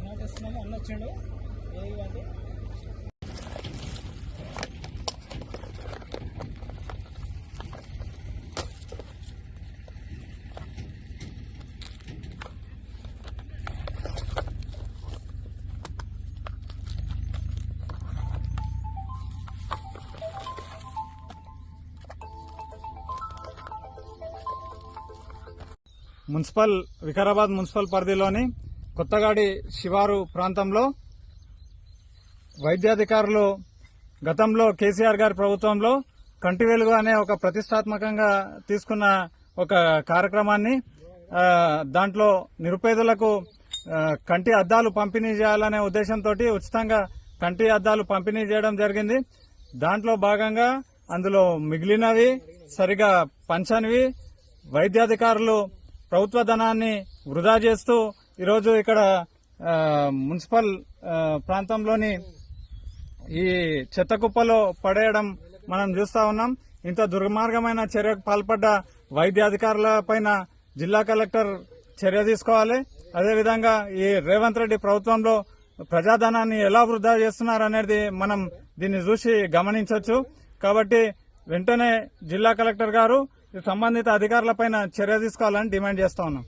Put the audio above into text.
నోటిస్తున్నాము అన్న వచ్చిండు ఏది వికారాబాద్ మున్సిపల్ పరిధిలోని కొత్తగాడి శివారు ప్రాంతంలో వైద్యాధికారులు గతంలో కేసీఆర్ గారి ప్రభుత్వంలో కంటి వెలుగు అనే ఒక ప్రతిష్టాత్మకంగా తీసుకున్న ఒక కార్యక్రమాన్ని దాంట్లో నిరుపేదలకు కంటి అద్దాలు పంపిణీ చేయాలనే ఉద్దేశంతో ఉచితంగా కంటి అద్దాలు పంపిణీ చేయడం జరిగింది. దాంట్లో భాగంగా అందులో మిగిలినవి సరిగా పంచనివి వైద్యాధికారులు ప్రభుత్వ ధనాన్ని వృధా చేస్తూ ఈరోజు ఇక్కడ మున్సిపల్ ప్రాంతంలోని ఈ చెత్త కుప్పలో పడేయడం మనం చూస్తా ఉన్నాం. ఇంత దుర్మార్గమైన చర్యకు పాల్పడ్డ వైద్యాధికారుల పైన జిల్లా కలెక్టర్ చర్య తీసుకోవాలి. అదేవిధంగా ఈ రేవంత్ రెడ్డి ప్రభుత్వంలో ప్రజాధనాన్ని ఎలా వృధా చేస్తున్నారనేది మనం దీన్ని చూసి గమనించవచ్చు. కాబట్టి వెంటనే జిల్లా కలెక్టర్ గారు సంబంధిత అధికారులపైన చర్య తీసుకోవాలని డిమాండ్ చేస్తా ఉన్నాం.